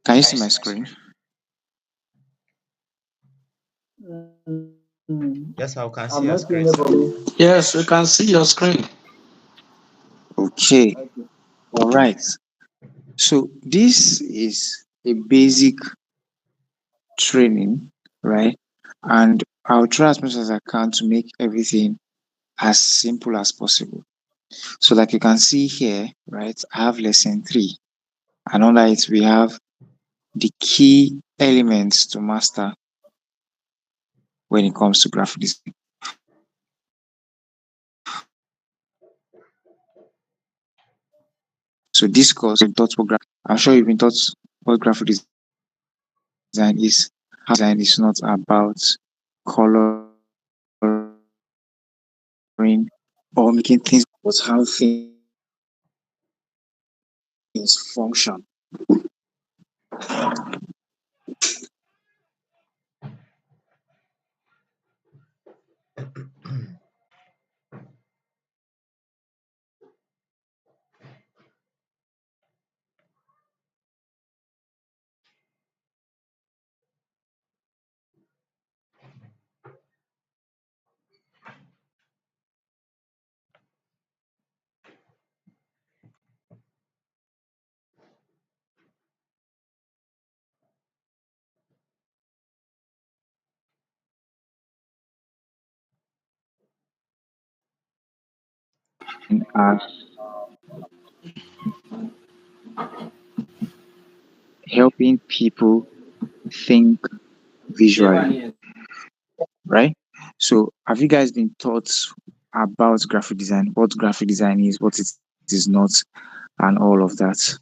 Can you see my screen? Yes, I can see I'm your not seeing screen, it sir. for me. Yes, we can see your screen. Okay. Okay. All right. So this is a basic training, right? And I'll try as much as I can to make everything as simple as possible. So like you can see here, right? I have lesson 3. And under it, we have the key elements to master when it comes to graphic design. So this course, you've taught what I'm sure you've been taught what graphic design is. How design is not about coloring or making things, but how things function. And as helping people think visually, right? So have you guys been taught about graphic design, what graphic design is, what it is not, and all of that?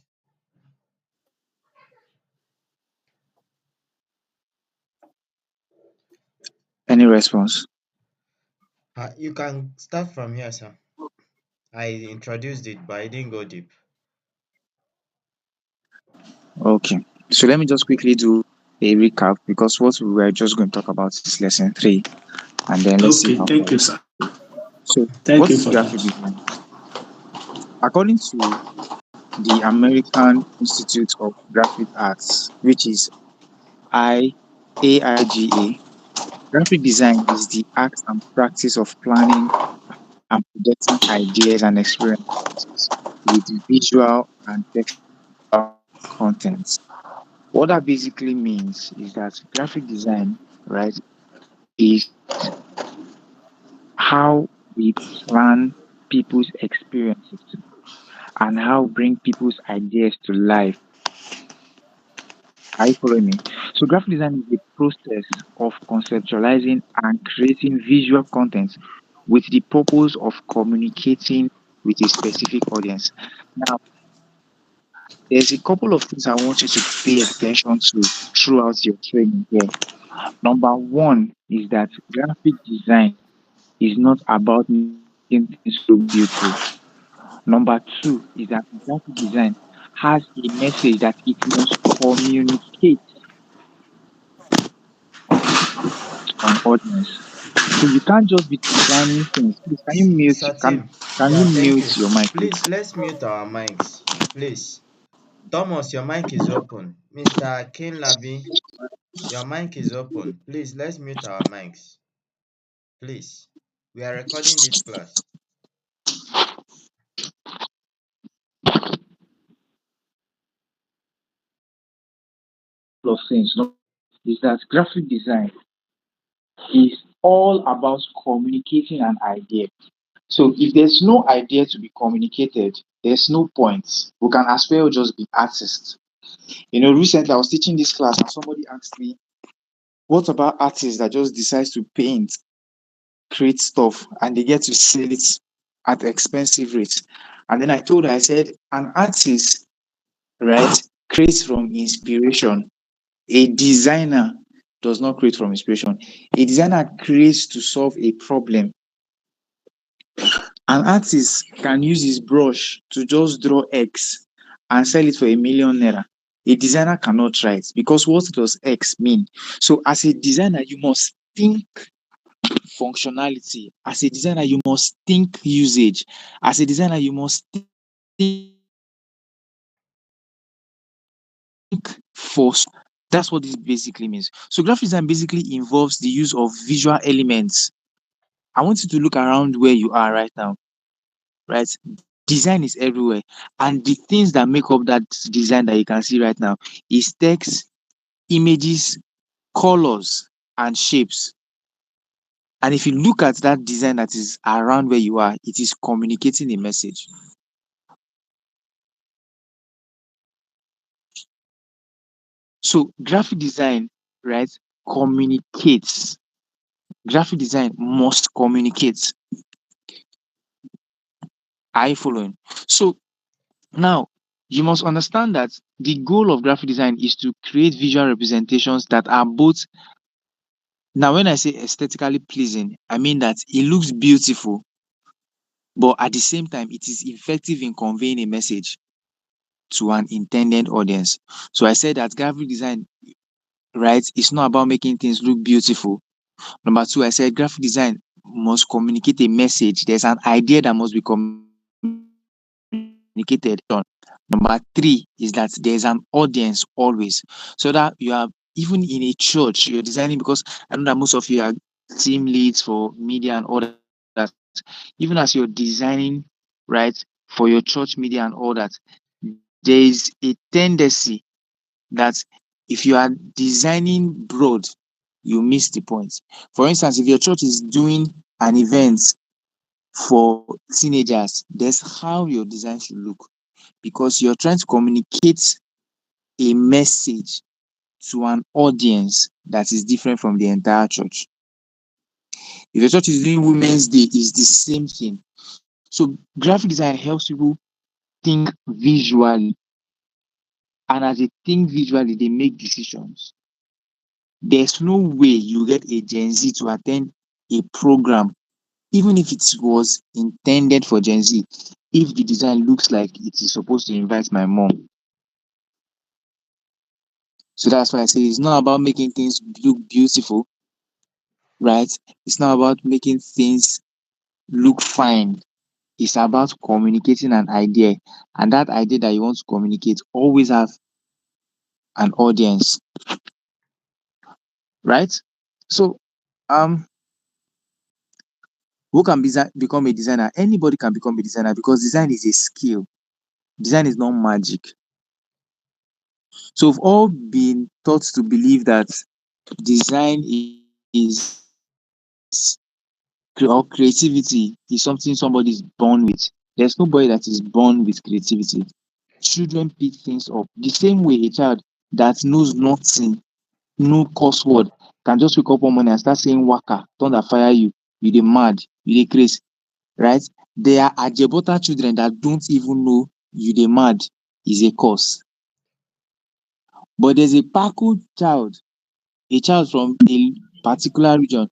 Any response? You can start from here, sir. I introduced it, but I didn't go deep. Okay. So let me just quickly do a recap because what we were just going to talk about is lesson 3, and then let's see Okay, how thank far. you, sir. So Thank what you is for graphic that. design? According to the American Institute of Graphic Arts, which is AIGA, graphic design is the art and practice of planning and projecting ideas and experiences with visual and textual contents. What that basically means is that graphic design, right, is how we plan people's experiences and how bring people's ideas to life. Are you following me? So graphic design is the process of conceptualizing and creating visual content with the purpose of communicating with a specific audience. Now, there's a couple of things I want you to pay attention to throughout your training here. Number one is that graphic design is not about making things look beautiful. Number two is that graphic design has a message that it must communicate to an audience. So you can't just be designing things. Please, can you mute? Sir Can Tim, can you yeah, thank you. mute your mic, please? Please, let's mute our mics. Please. Thomas, your mic is open. Mr. Kinlabi, your mic is open. Please, let's mute our mics. Please. We are recording this class. Of things no, is that graphic design is all about communicating an idea. So if there's no idea to be communicated, there's no point. We can as well just be artists. Recently I was teaching this class and somebody asked me, what about artists that just decides to paint, create stuff, and they get to sell it at expensive rates? And then I told her, I said, an artist, right, creates from inspiration. A designer does not create from inspiration. A designer creates to solve a problem. An artist can use his brush to just draw X and sell it for ₦1,000,000. A designer cannot try it because what does X mean? So as a designer, you must think functionality. As a designer, you must think usage. As a designer, you must think for. That's what this basically means. So graphic design basically involves the use of visual elements. I want you to look around where you are right now, right? Design is everywhere. And the things that make up that design that you can see right now is text, images, colors, and shapes. And if you look at that design that is around where you are, it is communicating a message. So graphic design, right, communicates. Graphic design must communicate. Are you following? So now you must understand that the goal of graphic design is to create visual representations that are both. Now, when I say aesthetically pleasing, I mean that it looks beautiful, but at the same time, it is effective in conveying a message to an intended audience. So I said that graphic design, right, is not about making things look beautiful. Number two, I said graphic design must communicate a message. There's an idea that must be communicated. Number three is that there's an audience always. So that you are, even in a church, you're designing, because I know that most of you are team leads for media and all that. Even as you're designing, right, for your church media and all that, there is a tendency that if you are designing broad, you miss the point. For instance, if your church is doing an event for teenagers, that's how your design should look, because you're trying to communicate a message to an audience that is different from the entire church. If your church is doing Women's Day, it's the same thing. So graphic design helps people think visually, and as they think visually, they make decisions. There's no way you get a Gen Z to attend a program, even if it was intended for Gen Z, if the design looks like it is supposed to invite my mom. So that's why I say it's not about making things look beautiful, right? It's not about making things look fine. It's about communicating an idea. And that idea that you want to communicate always have an audience, right? So um who can become a designer? Anybody can become a designer, because design is a skill. Design is not magic. So we've all been taught to believe that design or creativity is something somebody is born with. There's nobody that is born with creativity. Children pick things up the same way a child that knows nothing, no curse word, can just wake up one morning and start saying waka, thunder fire you, you dey mad, you dey craze, right? There are ajebota children that don't even know you dey mad is a curse. But there's a Paco child, a child from a particular region,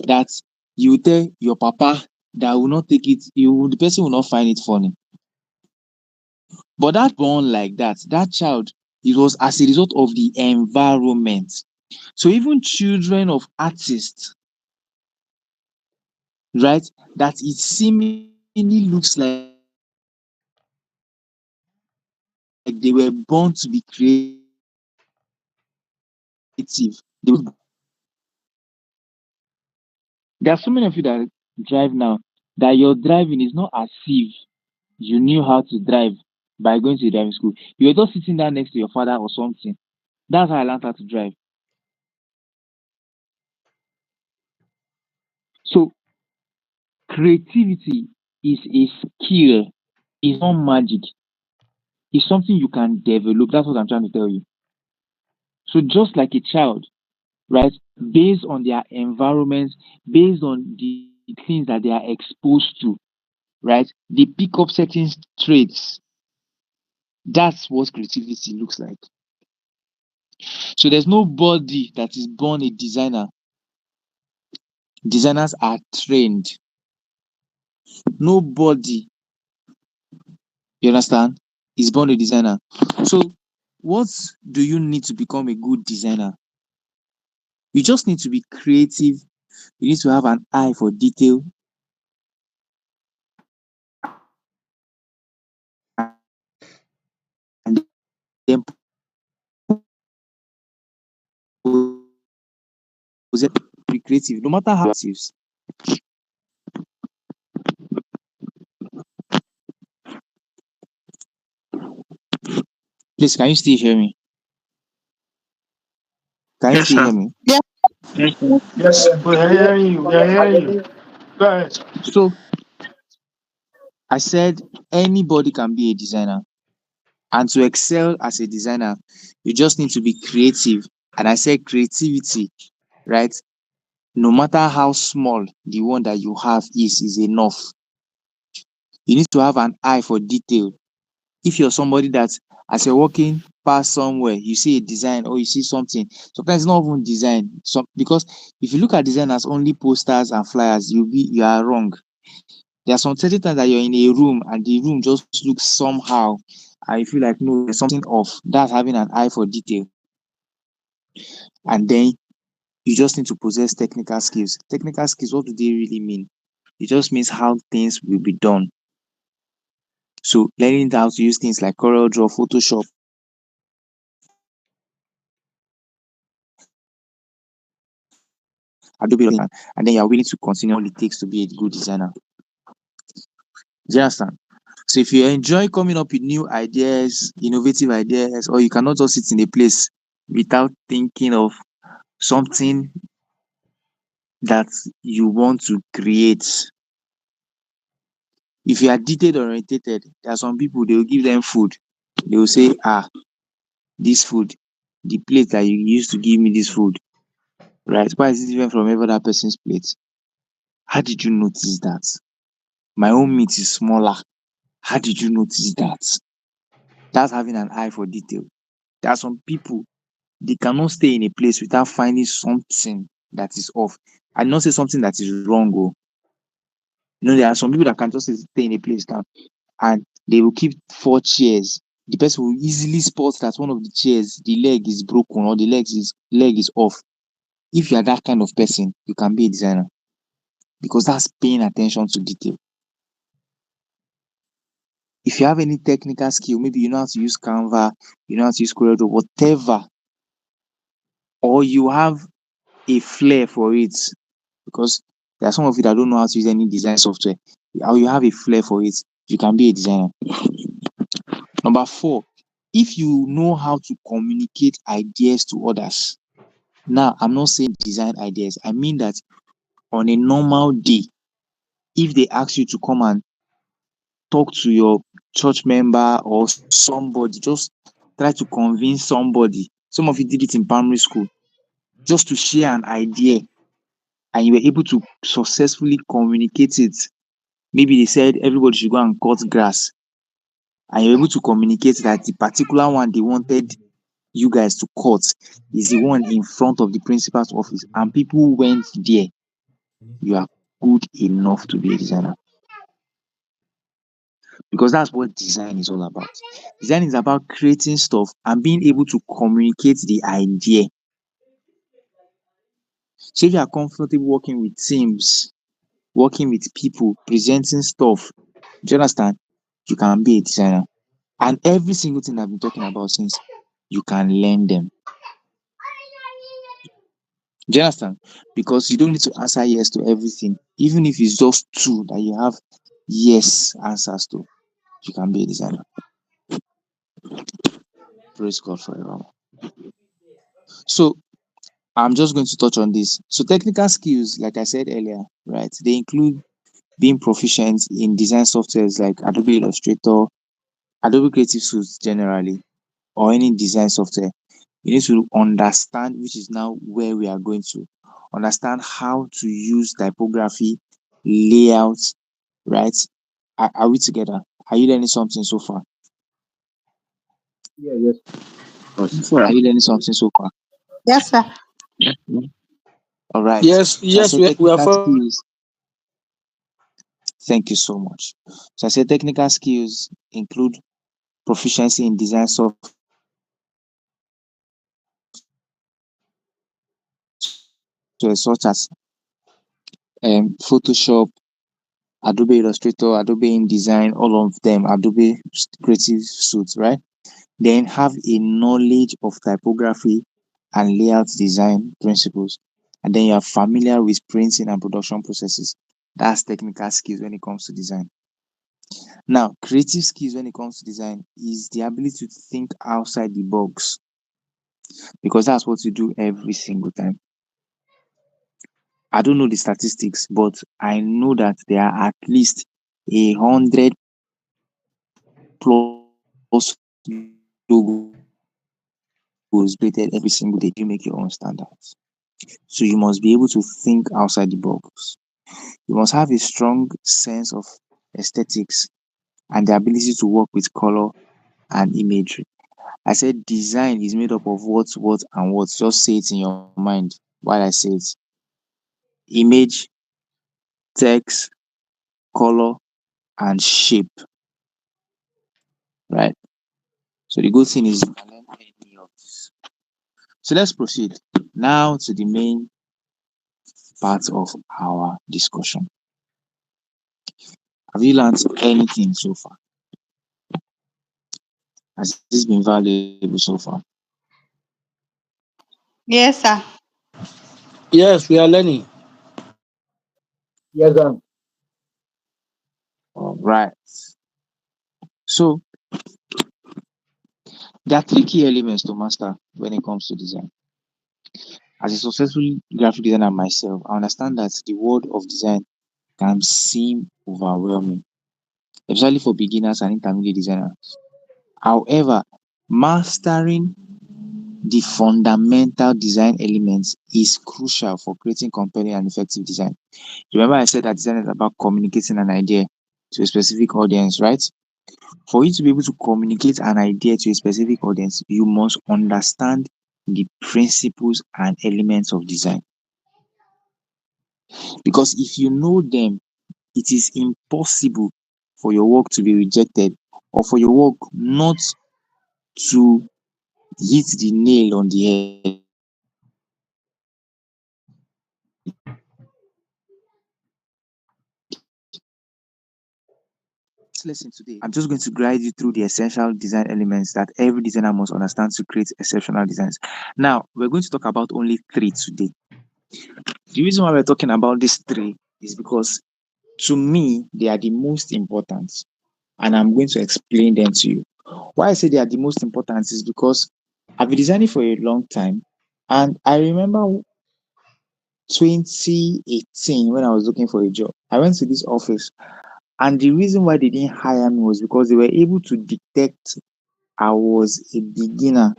that you tell your papa that will not take it, the person will not find it funny. But that born like that, that child, it was as a result of the environment. So even children of artists, right, that it seemingly looks like they were born to be creative, they were born to be creative. There are so many of you that drive now, that your driving is not as if you knew how to drive by going to a driving school. You were just sitting down next to your father or something. That's how I learned how to drive. So creativity is a skill, it's not magic. It's something you can develop. That's what I'm trying to tell you. So just like a child, right, based on their environment, based on the things that they are exposed to, right, they pick up certain traits. That's what creativity looks like. So there's nobody that is born a designer. Designers are trained. Nobody, you understand, is born a designer. So what do you need to become a good designer? You just need to be creative. You need to have an eye for detail, and then put your mind to it. be creative, no matter how please, can you still hear me? Can you Yes, still sir. hear me? Yes, sir. Yes, we are hearing you. We are hearing you. Go ahead. So I said anybody can be a designer. And to excel as a designer, you just need to be creative. And I said creativity, right? No matter how small the one that you have is enough. You need to have an eye for detail. If you're somebody that, as you're walking past somewhere, you see a design or you see something, sometimes it's not even design. Because if you look at design as only posters and flyers, you are wrong. There are some certain times that you're in a room and the room just looks somehow, and you feel like no, there's something off. That's having an eye for detail. And then you just need to possess technical skills. Technical skills, what do they really mean? It just means how things will be done. So learning how to use things like Corel Draw, Photoshop, Adobe, and then you're willing to continue all it takes to be a good designer. Do you understand? So if you enjoy coming up with new ideas, innovative ideas, or you cannot just sit in a place without thinking of something that you want to create. If you are detail orientated, there are some people, they will give them food. They will say, this food, the plate that you used to give me this food, right? Why is it different from every other person's plate? How did you notice that? My own meat is smaller. How did you notice that? That's having an eye for detail. There are some people, they cannot stay in a place without finding something that is off. I not say something that is wrong. Oh. There are some people that can just stay in a place now and they will keep 4 chairs. The person will easily spot that one of the chairs, the leg is broken or the leg is off. If you are that kind of person, you can be a designer because that's paying attention to detail. If you have any technical skill, maybe you know how to use Canva, you know how to use Corel, whatever, or you have a flair for it, because there are some of you that don't know how to use any design software, or you have a flair for it, you can be a designer. Number 4, if you know how to communicate ideas to others. Now, I'm not saying design ideas. I mean that on a normal day, if they ask you to come and talk to your church member or somebody, just try to convince somebody. Some of you did it in primary school, just to share an idea, and you were able to successfully communicate it. Maybe they said everybody should go and cut grass, and you're able to communicate that the particular one they wanted you guys to cut is the one in front of the principal's office, and people went there. You are good enough to be a designer, because that's what design is all about. Design is about creating stuff and being able to communicate the idea. So if you are comfortable working with teams, working with people, presenting stuff, do you understand? You can be a designer. And every single thing I've been talking about since, you can learn them. Do you understand? Because you don't need to answer yes to everything. Even if it's just 2 that you have yes answers to, you can be a designer. Praise God forever. So I'm just going to touch on this. So technical skills, like I said earlier, right? They include being proficient in design softwares like Adobe Illustrator, Adobe Creative Suite generally, or any design software. You need to understand, which is now where we are going to understand how to use typography, layout, right? Are we together? Are you learning something so far? Yeah, yes. Are you learning something so far? Yes, sir. All right. Yes, So I yes, said we are technical for. skills. Thank you so much. So I said technical skills include proficiency in design software such as Photoshop, Adobe Illustrator, Adobe InDesign, all of them, Adobe Creative Suite, right? Then have a knowledge of typography and layout design principles. and then you are familiar with printing and production processes. That's technical skills when it comes to design. Now, creative skills when it comes to design is the ability to think outside the box, because that's what you do every single time. I don't know the statistics, but I know that there are at least 100+ logos created every single day. You make your own standards. So you must be able to think outside the box. You must have a strong sense of aesthetics and the ability to work with color and imagery. I said design is made up of what, and what. Just say it in your mind while I say it. Image, text, color, and shape. Right? So the good thing is you can learn any of this. So let's proceed now to the main part of our discussion. Have you learned anything so far? Has this been valuable so far? Yes, sir. Yes, we are learning. Yes, sir. All right. So there are three key elements to master when it comes to design. As a successful graphic designer myself, I understand that the world of design can seem overwhelming, especially for beginners and intermediate designers. However, mastering the fundamental design elements is crucial for creating compelling and effective design. Remember, I said that design is about communicating an idea to a specific audience, right? For you to be able to communicate an idea to a specific audience, you must understand the principles and elements of design. Because if you know them, it is impossible for your work to be rejected or for your work not to hit the nail on the head. This lesson today, I'm just going to guide you through the essential design elements that every designer must understand to create exceptional designs. Now, we're going to talk about only three today. The reason why we're talking about these three is because to me, they are the most important, and I'm going to explain them to you. Why I say they are the most important is because I've been designing for a long time, and I remember 2018 when I was looking for a job. I went to this office, and the reason why they didn't hire me was because they were able to detect I was a beginner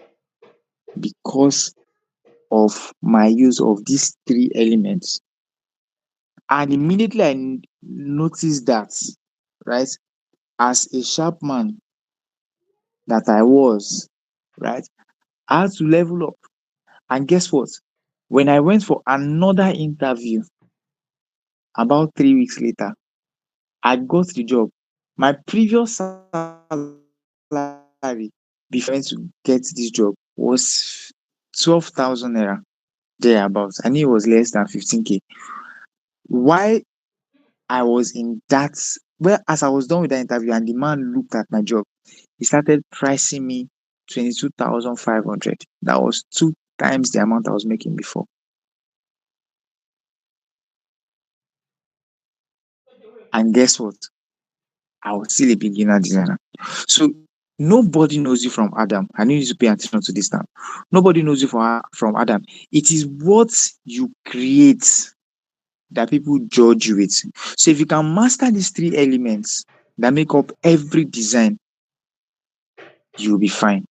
because of my use of these three elements. And immediately I noticed that, right, as a sharp man that I was, right, I had to level up. And guess what? When I went for another interview about 3 weeks later, I got the job. My previous salary before I went to get this job was 12,000 naira thereabouts. I knew it was less than 15K. Why I was in that, well, as I was done with that interview and the man looked at my job, he started pricing me 22,500. That was 2 times the amount I was making before. And guess what? I was still a beginner designer. So nobody knows you from Adam. I need you to pay attention to this now. Nobody knows you from Adam. It is what you create that people judge you with. So if you can master these three elements that make up every design, you'll be fine.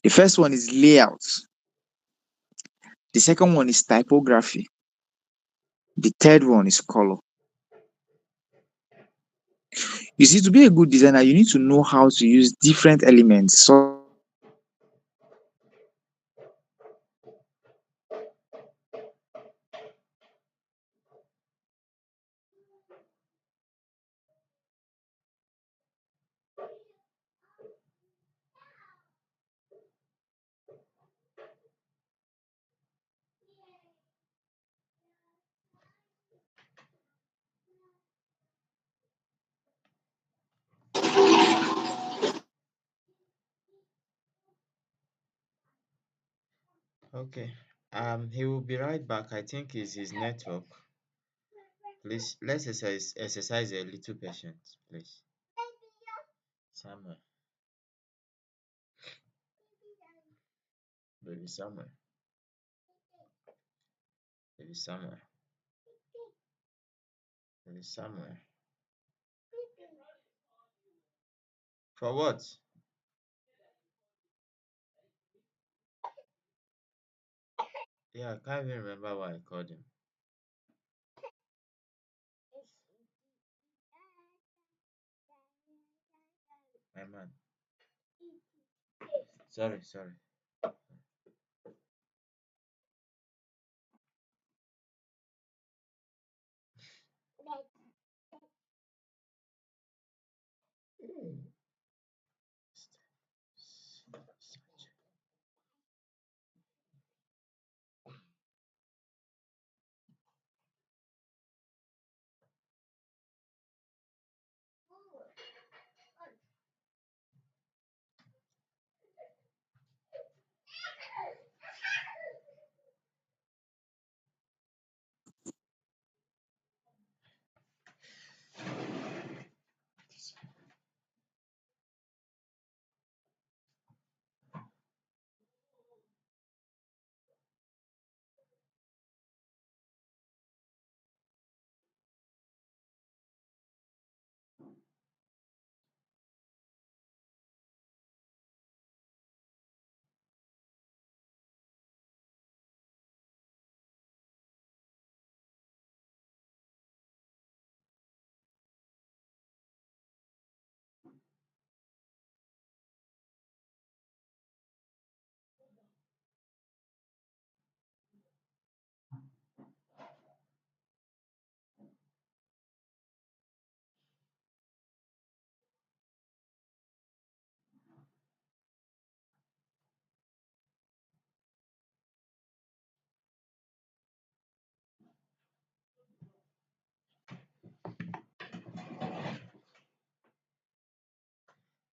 The first one is layout. The second one is typography. The third one is color. You see, to be a good designer, you need to know how to use different elements such as color, typography, layout, and Okay. He will be right back. I think it's his network. Please, let's exercise a little patience, please. Samuel, baby Samuel, baby Samuel, baby Samuel. For what? Yeah, I can't even remember why I called him. My man. Sorry, sorry.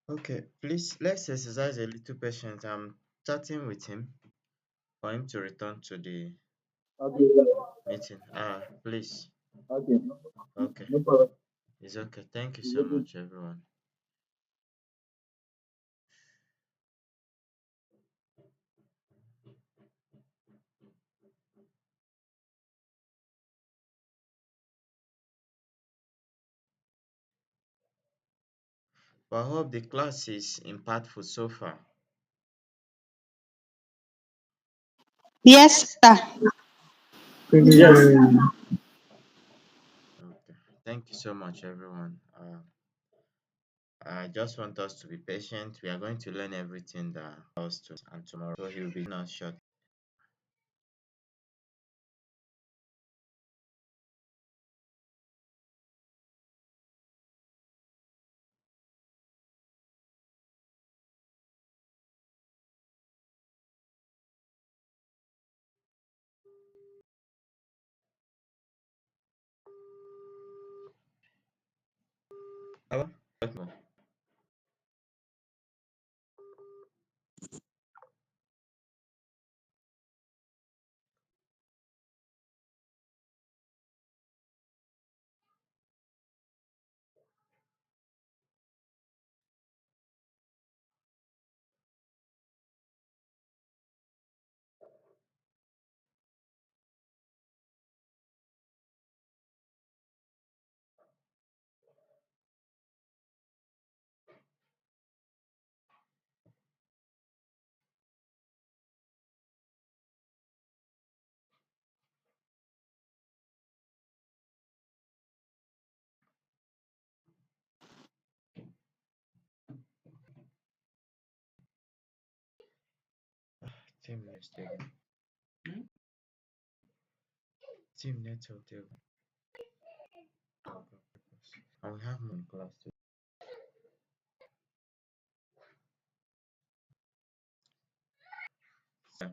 Okay, please let's exercise a little patience. I'm chatting with him for him to return to the Okay, meeting. Please. okay, Okay, no problem. it's okay. Thank you so much, everyone. But I hope the class is impactful so far. Yes, sir. Finish the Okay, thank you so much, everyone. I just want us to be patient. We are going to learn everything that us to and tomorrow. So he'll be not short. Baba, what more? Team next table. Team network table. And we have more in class too. Yeah.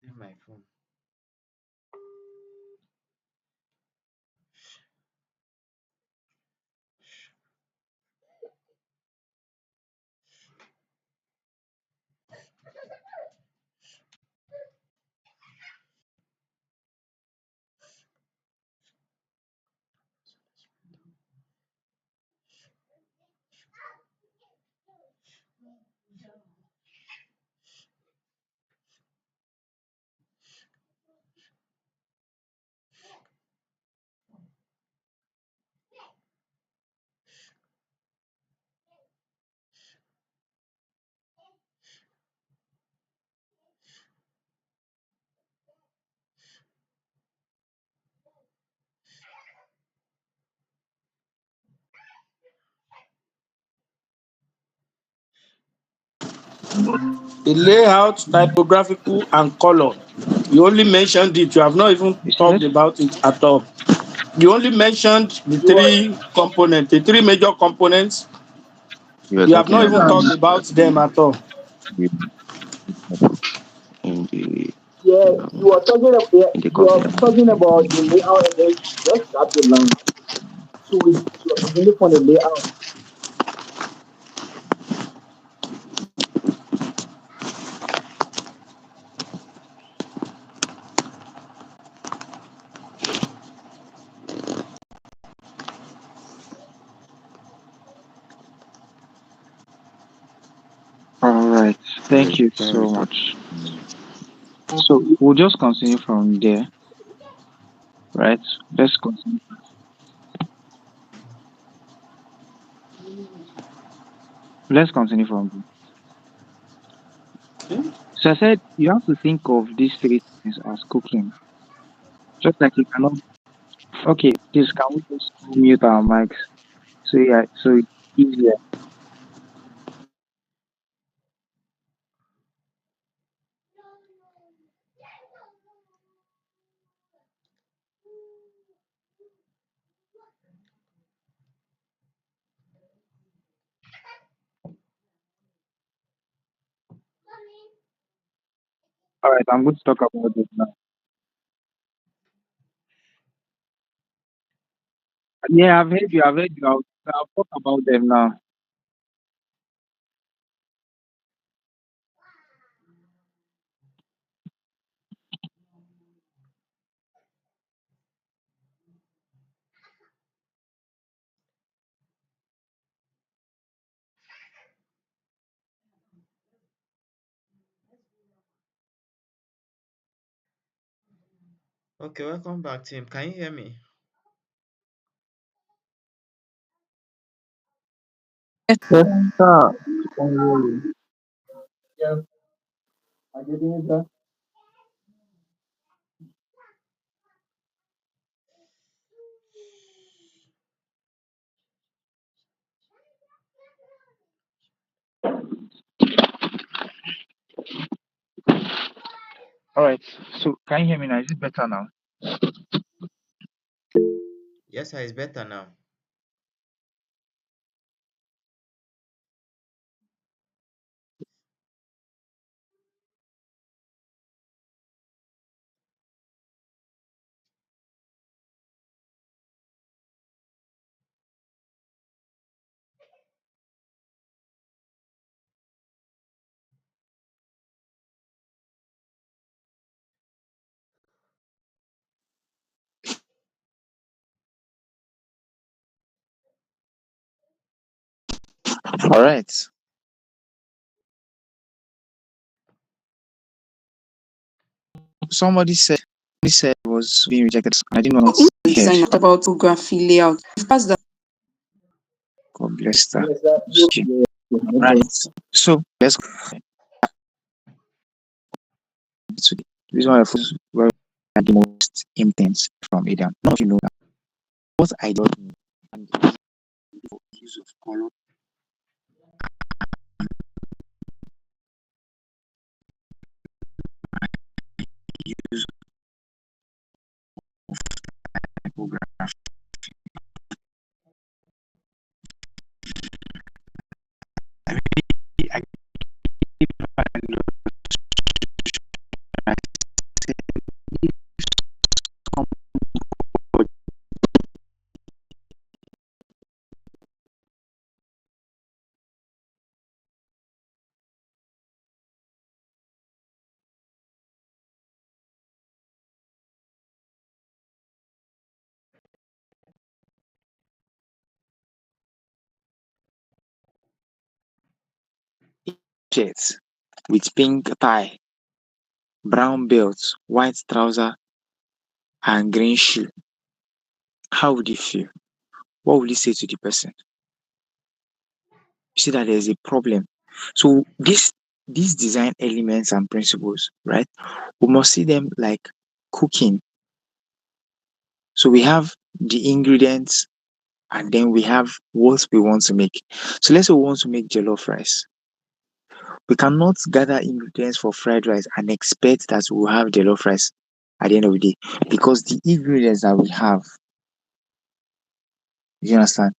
Leave my phone. The layout, typographical, and color. You only mentioned it. You have not even You said? talked about it at all. You only mentioned the You are three components, the three major components. You were You have talking not even about talked about them at all. the in the yeah, um, in the you are computer talking management. about the layout and then just start the line. So you are beginning from the layout. All right. Thank Yes, you can we so start? much. So we'll just continue from there, right? Let's continue. Let's continue from there. So I said you have to think of these three things as cooking. Just like you cannot. Okay, please can we just mute our mics? So yeah, so it's easier. All right, I'm going to talk about this now. Yeah, I've heard you. I've heard you. I'll talk about them now. Okay, welcome back, team. Can you hear me? Yes, sir. I can hear you. Yeah, I get it, sir. All right. So can you hear me now? Is it better now? Yes, sir, it's better now. All right. Somebody said was being rejected. I did not hear. Design about photography layout. That's the God bless that. Yes, sir. Okay. Yeah, yeah, no Right. problem. So let's go to this one of those where we are the most intense from Adam. None of you know that. What I do and the use of color use of typography. I really I shirts with pink tie, brown belt, white trouser, and green shoe. How would you feel? What would you say to the person? You see that there's a problem. So these design elements and principles, right? We must see them like cooking. So we have the ingredients and then we have what we want to make. So let's say we want to make jollof rice. We cannot gather ingredients for fried rice and expect that we'll have jollof rice at the end of the day because the ingredients that we have, you understand,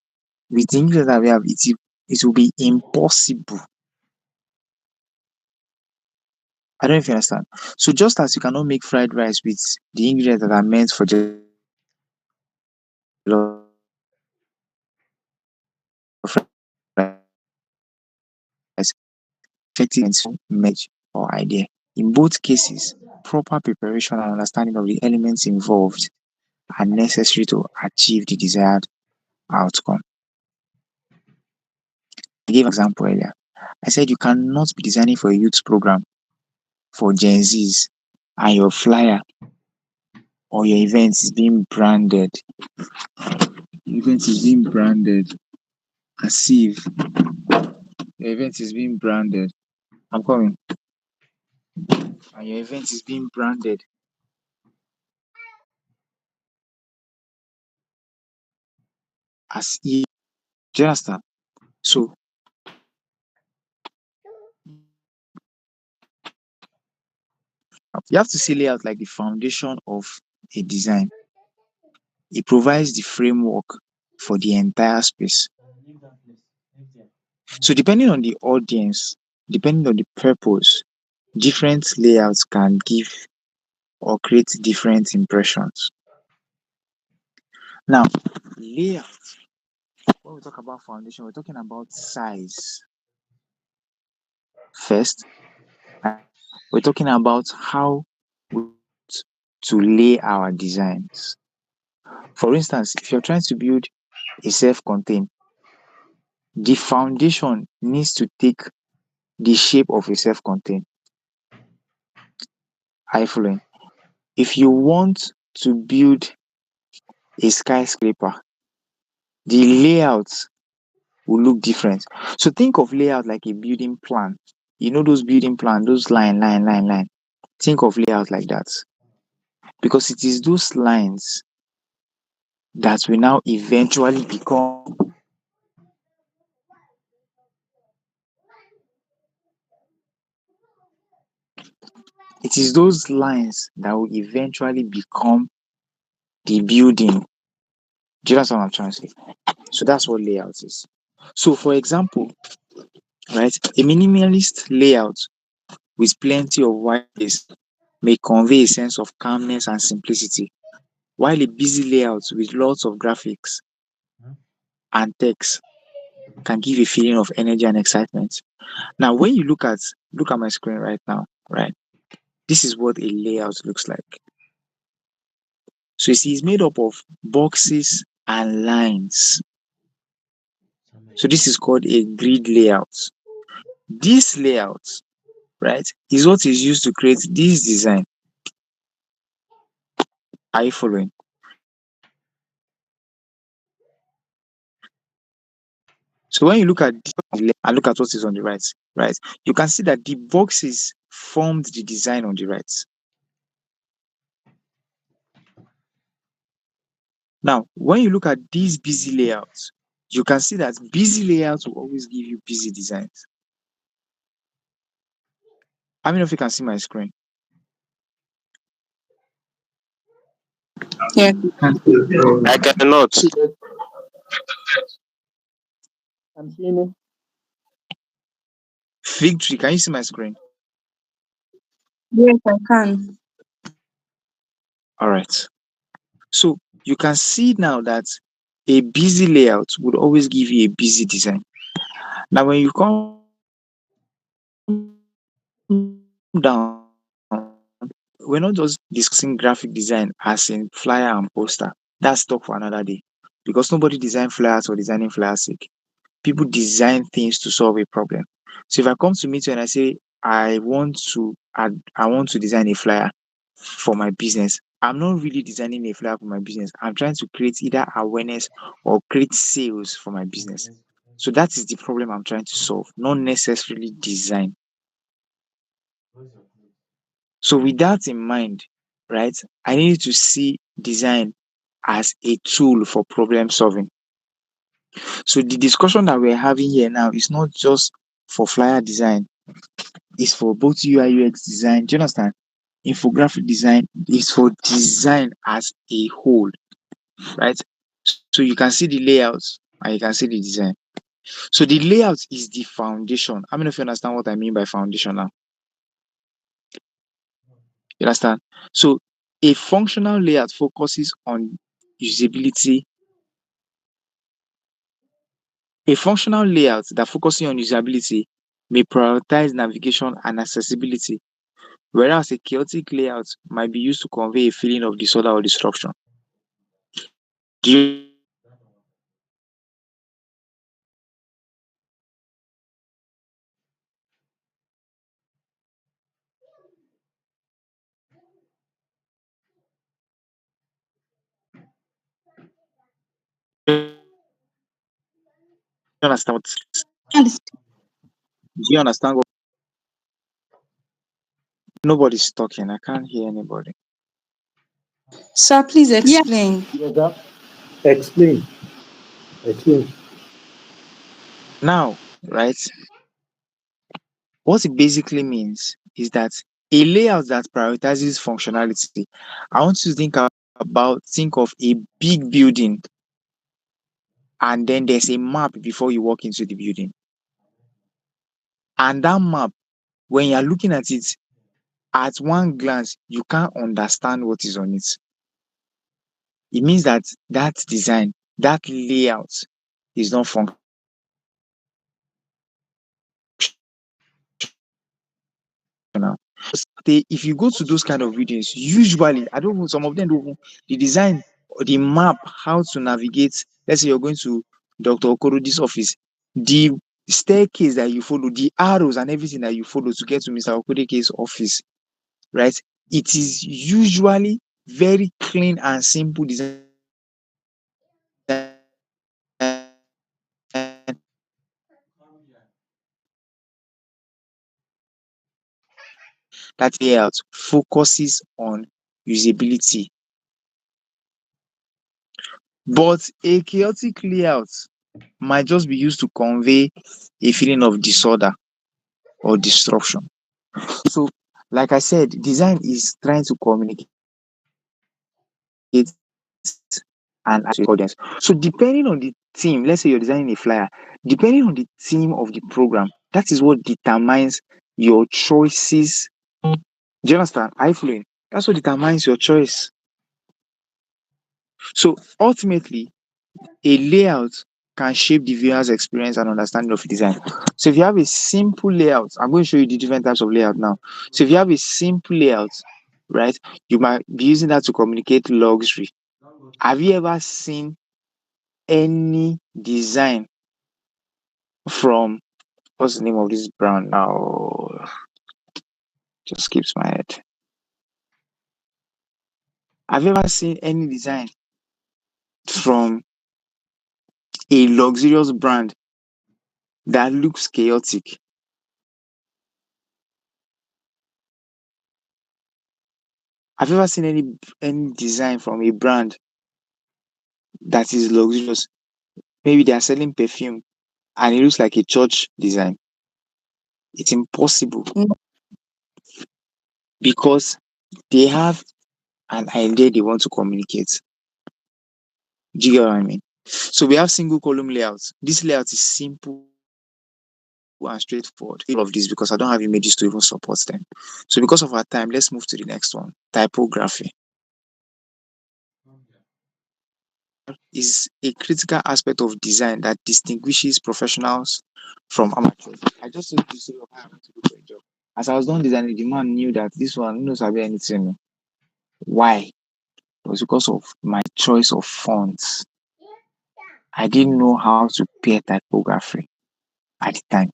with the ingredients that we have, it will be impossible. I don't know if you understand. So just as you cannot make fried rice with the ingredients that are meant for jollof rice, effective match or idea. In both cases, proper preparation and understanding of the elements involved are necessary to achieve the desired outcome. I gave an example earlier. I said you cannot be designing for a youth program for Gen Zs and your flyer or your event is being branded. Your event is being branded as if your event is being branded. I'm coming. And your event is being branded as if. Do you understand? So you have to see layout like the foundation of a design. It provides the framework for the entire space. So depending on the audience, depending on the purpose, different layouts can give or create different impressions. Now, layout, when we talk about foundation, we're talking about size first. We're talking about how we to lay our designs. For instance, if you're trying to build a self-contained, the foundation needs to take the shape of a self-contained. Are you following? If you want to build a skyscraper, the layout will look different. So think of layout like a building plan. You know those building plan, those line. Think of layout like that. Because it is those lines that will now eventually become it is those lines that will eventually become the building. Do you understand what I'm trying to say? So that's what layout is. So for example, right, a minimalist layout with plenty of white space may convey a sense of calmness and simplicity, while a busy layout with lots of graphics and text can give a feeling of energy and excitement. Now, when you look at my screen right now, right, this is what a layout looks like. So you see, it's made up of boxes and lines. So this is called a grid layout. This layout, right, is what is used to create this design. Are you following? So when you look at this on the left and look at what is on the right, you can see that the boxes formed the design on the right. Now, when you look at these busy layouts, you can see that busy layouts will always give you busy designs. How many of you can see my screen? Yeah. I cannot. I'm seeing it. Fig tree, can you see my screen? Yes, I can. All right. So you can see now that a busy layout would always give you a busy design. Now, when you come down, we're not just discussing graphic design as in flyer and poster. That's talk for another day. Because nobody design flyers for designing flyers sake. People design things to solve a problem. So if I come to meet you and I say I want to design a flyer for my business, I'm not really designing a flyer for my business. I'm trying to create either awareness or create sales for my business. So that is the problem I'm trying to solve, not necessarily design. So with that in mind, right, I need to see design as a tool for problem solving. So the discussion that we're having here now is not just for flyer design, it's for both UI UX design. Do you understand? Infographic design is for design as a whole, right? So you can see the layouts and you can see the design. So the layout is the foundation. How many of you understand what I mean by foundation now? You understand? So a functional layout focuses on usability. A functional layout that focuses on usability may prioritize navigation and accessibility, whereas a chaotic layout might be used to convey a feeling of disorder or disruption. Do you understand what I'm trying to say? And Do you understand what nobody's talking? I can't hear anybody. sir, please Yeah. explain. Yes, sir. Explain. Explain. Now, right, what it basically means is that a layout that prioritizes functionality, I want you to think of a big building and then there's a map before you walk into the building. And that map, when you're looking at it, at one glance, you can't understand what is on it. It means that that design, that layout is not functional. If you go to those kind of buildings, usually, I don't know, some of them don't even, the design or the map, how to navigate, let's say you're going to Dr. Okorodi's office, the staircase that you follow, the arrows and everything that you follow to get to Mr. Okodi's office, right? It is usually very clean and simple design that layout focuses on usability. But a chaotic layout might just be used to convey a feeling of disorder or disruption. So, like I said, design is trying to communicate and ask to audience. So, depending on the theme, let's say you're designing a flyer, depending on the theme of the program, that is what determines your choices. Do you understand? I fluent. That's what determines your choice. So, ultimately, a layout can shape the viewer's experience and understanding of design. So if you have a simple layout, I'm going to show you the different types of layout now. So if you have a simple layout, right, you might be using that to communicate luxury. Have you ever seen any design from what's the name of this brand now? Just skips my head. Have you ever seen any design from a luxurious brand that looks chaotic? Have you ever seen any design from a brand that is luxurious? Maybe they are selling perfume and it looks like a church design. It's impossible Mm. because they have an idea they want to communicate. Do you get what I mean? So we have single column layouts. This layout is simple and straightforward. All of this because I don't have images to even support them. So because of our time, let's move to the next one. Typography is a critical aspect of design that distinguishes professionals from amateurs. I just told you the story of how I went to look for a job. As I was done designing, the man knew that this one knows about anything. Why? It was because of my choice of fonts. I didn't know how to pair typography at the time.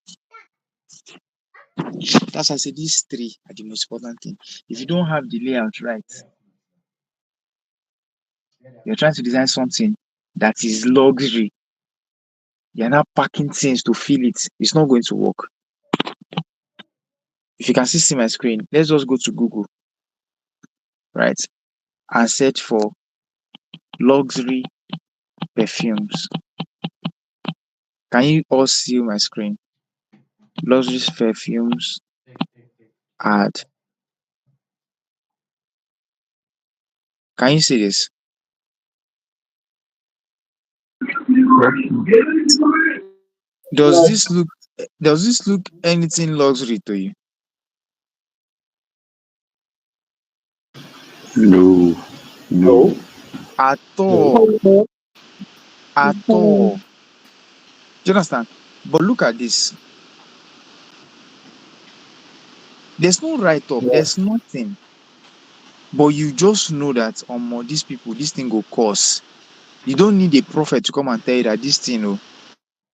That's why I said these three are the most important thing. If you don't have the layout right, you're trying to design something that is luxury. You're not packing things to fill it. It's not going to work. If you can see my screen, let's just go to Google, right? And search for luxury perfumes. Can you all see my screen? Luxury perfumes ad. Can you see this? Does this look anything luxury to you? No. No. At No. all. At all. Do you understand? But look at this. There's no write-up, there's nothing. But you just know that these people, this thing go cost. You don't need a prophet to come and tell you that this thing will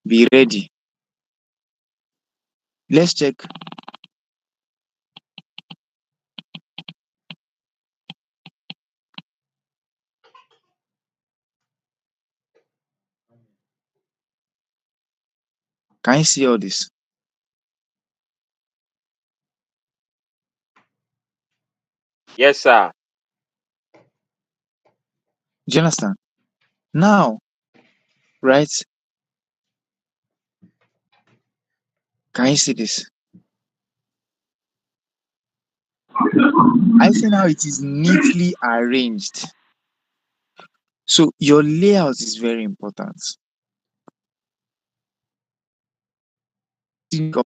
be ready. Let's check. Can you see all this? Yes, sir. Do you understand? Now, right? Can you see this? I see now it is neatly arranged. So your layout is very important.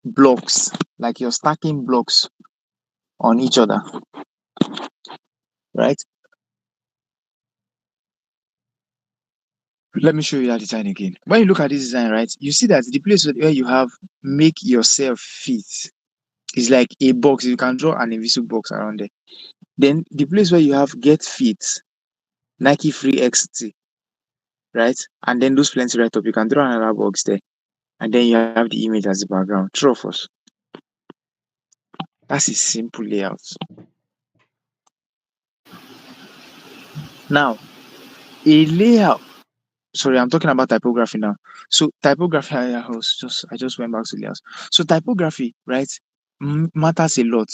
Blocks, like you're stacking blocks on each other, right? Let me show you that design again. When you look at this design, right, you see that the place where you have make yourself fit is like a box. You can draw an invisible box around it. Then the place where you have get fit, Nike Free XT, right? And then those plenty right up, you can draw another box there. And then you have the image as the background. True of us. That's a simple layout. Now, a layout. Sorry, I'm talking about typography now. So typography, I just went back to layouts. So typography, right, matters a lot.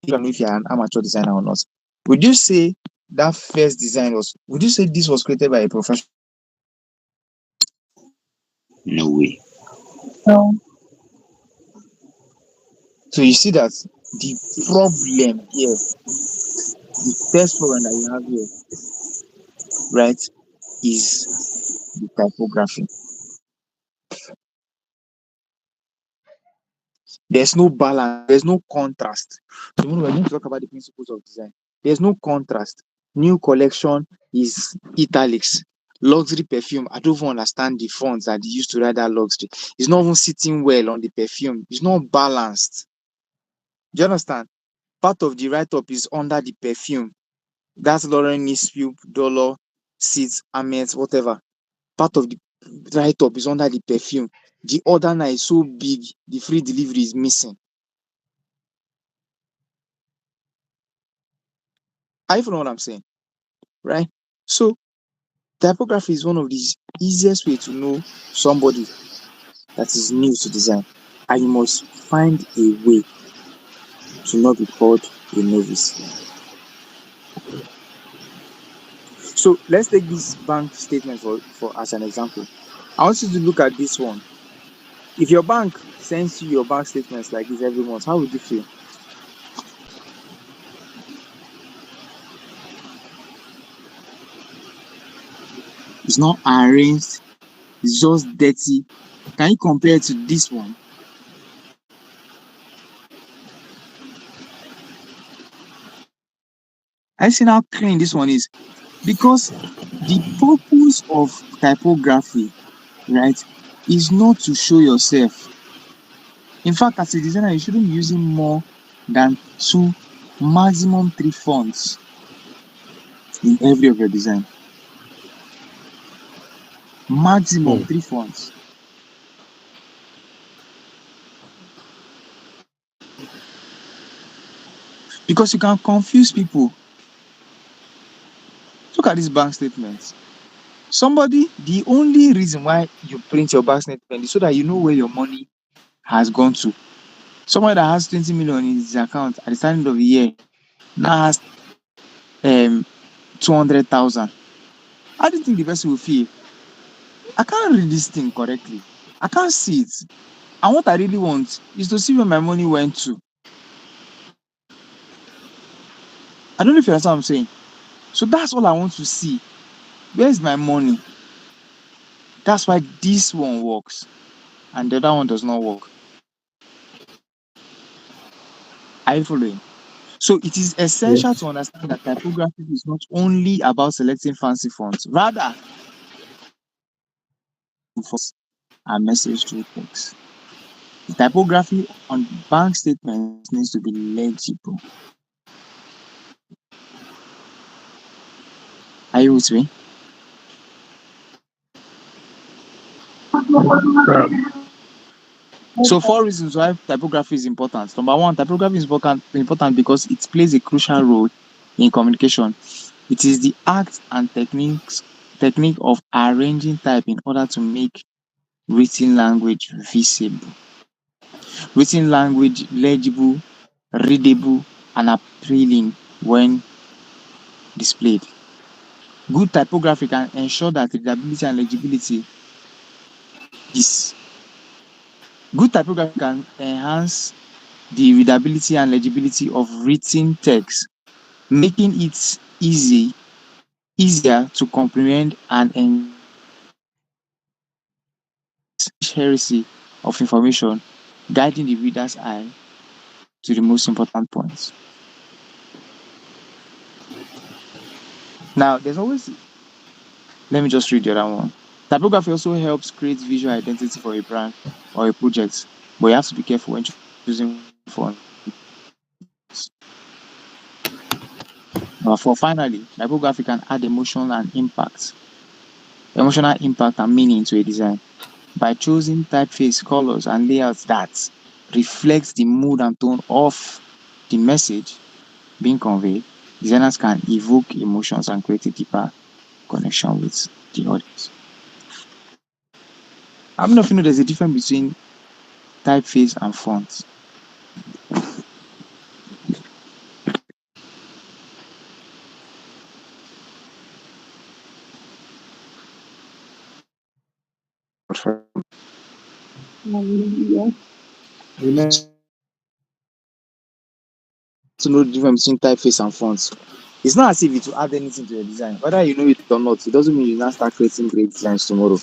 Even if you're an amateur designer or not. Would you say that first design would you say this was created by a professional? No way. No. So you see that the problem here, the first problem that you have here, right, is the typography. There's no balance, there's no contrast. Tomorrow we're going to talk about the principles of design. There's no contrast. New collection is italics. Luxury perfume, I don't even understand the fonts that they used to write that luxury. It's not even sitting well on the perfume. It's not balanced. Do you understand? Part of the write-up is under the perfume. That's Lauren Nispu, Dollar, Seeds, Amet, whatever. Part of the right up is under the perfume. The other now is so big, the free delivery is missing. I even know what I'm saying, right? So typography is one of the easiest way to know somebody that is new to design, and you must find a way to not be called a novice. So let's take this bank statement for as an example. I want you to look at this one. If your bank sends you your bank statements like this every month, how would you feel? It's not arranged, it's just dirty. Can you compare it to this one? I see how clean this one is, because the purpose of typography, right, is not to show yourself. In fact, as a designer, you shouldn't be using more than 2, maximum 3 fonts in every of your design. Maximum 3 fonts. Because you can confuse people. Look at this bank statement. Somebody, the only reason why you print your bank statement is so that you know where your money has gone to. Someone that has 20 million in his account at the starting of the year now has 200,000. How do you think the person will feel? I can't read this thing correctly. I can't see it. And what I really want is to see where my money went to. I don't know if you understand what I'm saying. So that's all I want to see. Where's my money? That's why this one works and the other one does not work. Are you following? So it is essential to understand that typography is not only about selecting fancy fonts, rather fonts and message through text. The typography on bank statements needs to be legible. Are you with me? So 4 reasons why typography is important. Number 1, typography is important because it plays a crucial role in communication. It is the act and technique of arranging type in order to make written language visible. Written language legible, readable, and appealing when displayed. Good typography can ensure that readability and legibility is. Good typography can enhance the readability and legibility of written text, making it easier to comprehend and heresy of information, guiding the reader's eye to the most important points. Now, let me just read the other one. Typography also helps create visual identity for a brand or a project, but you have to be careful when choosing fonts. For finally, typography can add emotional impact and meaning to a design. By choosing typeface, colors, and layouts that reflects the mood and tone of the message being conveyed, designers can evoke emotions and create a deeper connection with the audience. How many of you know there's a difference between typeface and font? Hallelujah. Remember to know the difference between typeface and fonts. It's not as if it will add anything to your design. Whether you know it or not, it doesn't mean you now start creating great designs tomorrow.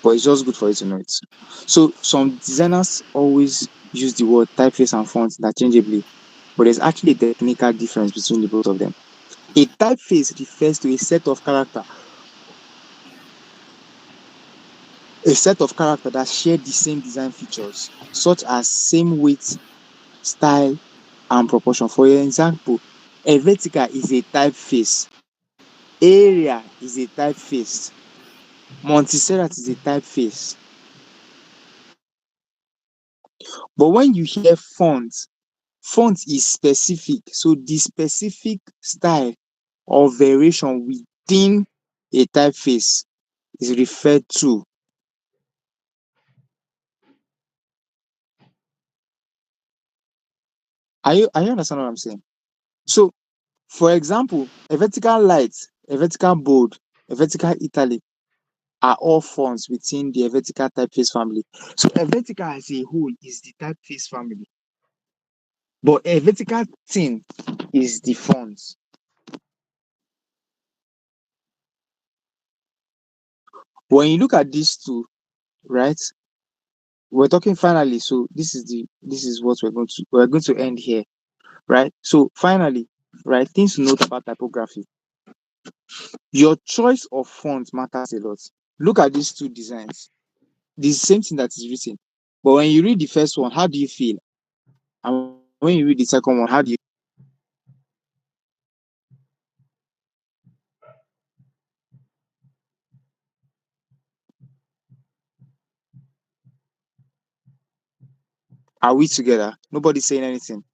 But it's just good for you to know it. So some designers always use the word typeface and font interchangeably, but there's actually a technical difference between the both of them. A typeface refers to a set of character that share the same design features, such as same weight, style, and proportion. For example, a vertical is a typeface, area is a typeface, Montserrat is a typeface. But when you hear font is specific. So the specific style or variation within a typeface is referred to. Are you understand what I'm saying? So, for example, a vertical light, a vertical bold, a vertical italic are all fonts within the vertical typeface family. So, a vertical as a whole is the typeface family, but a vertical thing is the font. When you look at these two, right? We're talking finally. So this is what we're going to end here, right? So finally, right, things to note about typography. Your choice of font matters a lot. Look at these two designs. The same thing that is written. But when you read the first one, how do you feel? And when you read the second one, how do you are we together? Nobody's saying anything.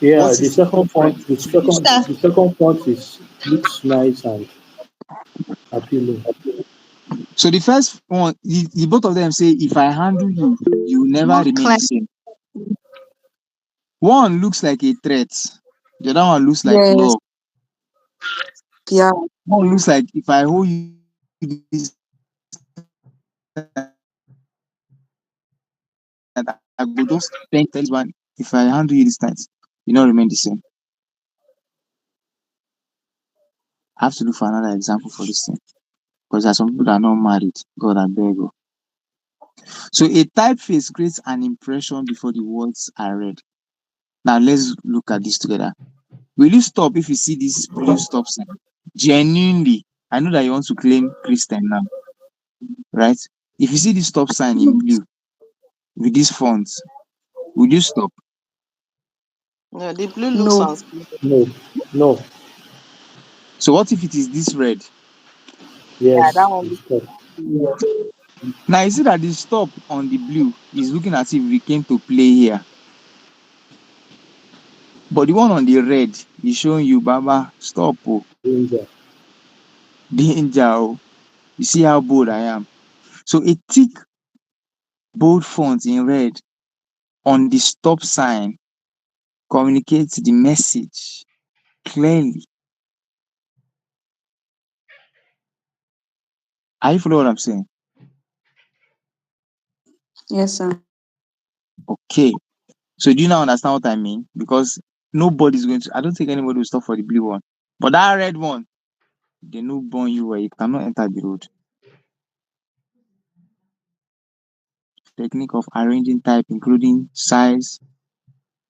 Yeah, What the is the second font, difference? the second font is looks nice and appealing. So the first one, the both of them say, if I handle you, you will never More remain clear. the same. One looks like a threat. The other one looks like Yes. love. Yeah. One looks like, if I hold you this night, I go just spend tell this one, if I handle you this night, you not remain the same. I have to look for another example for this thing. Because there are some people that are not married. God, I beg you. So a typeface creates an impression before the words are read. Now let's look at this together. Will you stop if you see this blue stop sign? Genuinely, I know that you want to claim Christian now, right? If you see this stop sign in blue with this font, will you stop? Yeah, the blue looks No. unspeakable. No, no, So what if it is this red? Yeah, that yes, one it's looks good. weird. Now you see that the stop on the blue is looking as if we came to play here. But the one on the red is showing you, Baba, stop, oh, Danger. danger, oh. You see how bold I am. So a thick, bold font in red on the stop sign communicates the message clearly. Are you following what I'm saying? Yes, sir. Okay. So do you now understand what I mean? Because nobody's going to, I don't think anybody will stop for the blue one. But that red one, they no burn you where you cannot enter the road. Technique of arranging type, including size,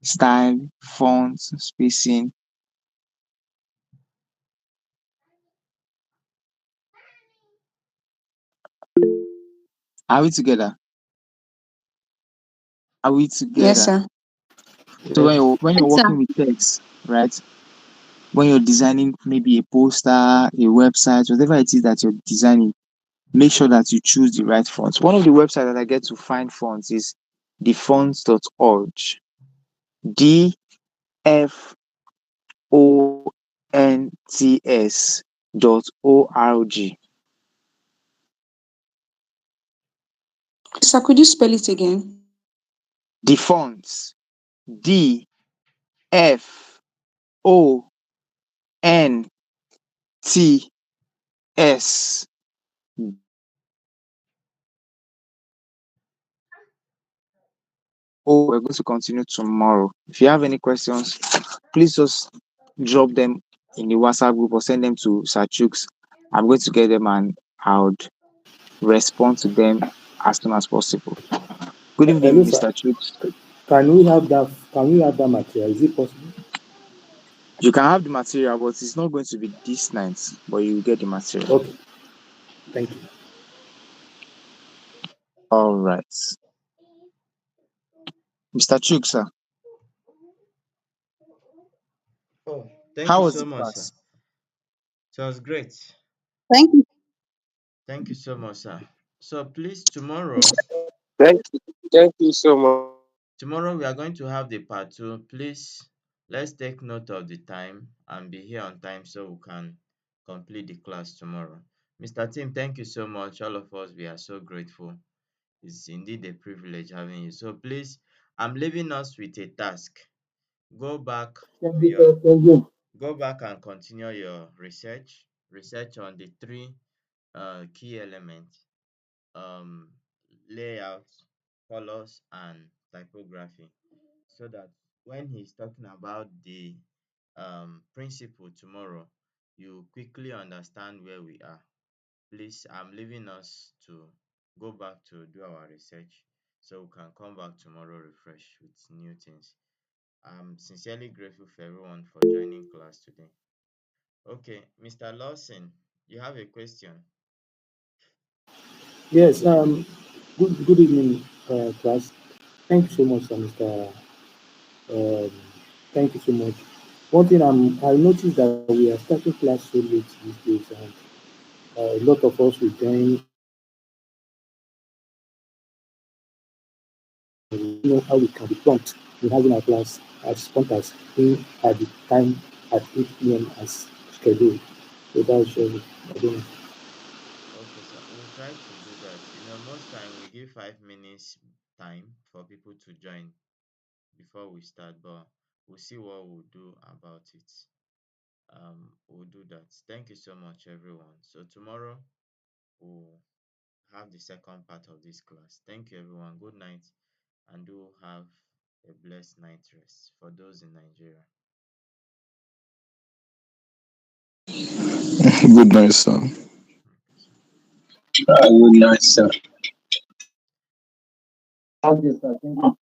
style, fonts, spacing. Are we together? Are we Yes, together? sir. So Yes. when you're Yes, sir. working with text, right? When you're designing maybe a poster, a website, whatever it is that you're designing, make sure that you choose the right fonts. One of the websites that I get to find fonts is thefonts.org. DFONTS.org. Sir, could you spell it again? The fonts DFONTS. Oh, we're going to continue tomorrow. If you have any questions, please just drop them in the WhatsApp group or send them to Sachooks. I'm going to get them and I would respond to them as soon as possible. Good Hello, evening, sir. Mr. Chooks. Can we have that? Can we have that material? Is it possible? You can have the material, but it's not going to be this night, but you will get the material. Okay. Thank you. All right. Mr. Chooks, sir, Oh, thank how you was so the much, sir. class? It was great. Thank you. Thank you so much, sir. So please, tomorrow, Thank you. Thank you so much. tomorrow we are going to have the part two. Please, let's take note of the time and be here on time so we can complete the class tomorrow. Mr. Tim, thank you so much. All of us, we are so grateful. It's indeed a privilege having you. So please, I'm leaving us with a task. Go back Thank to you, sir. your Thank you. go back and continue your research on the three key elements, um, layout, colors, and typography, so that when he's talking about the principle tomorrow, you quickly understand where we are. Please, I'm leaving us to go back to do our research so we can come back tomorrow refreshed with new things. I'm sincerely grateful for everyone for joining class today. Okay, Mr. Lawson, you have a question? Yes. Good evening, class. Thank you so much, Mr. Um, thank you so much. One thing I noticed that we are starting class so late these days, and a lot of us will join. We know how we can be prompt in having our class as prompt as in at the time at 8 p.m. as scheduled. So that's just I don't know. Okay, sir. We'll try to do that. Most time we give 5 minutes time for people to join before we start, but we'll see what we'll do about it. We'll do that. Thank you so much, everyone. So tomorrow we'll have the second part of this class. Thank you, everyone. Good night, and do have a blessed night rest for those in Nigeria. Good night, sir. Okay, sir. Good night, sir. Okay, sir. Thank you.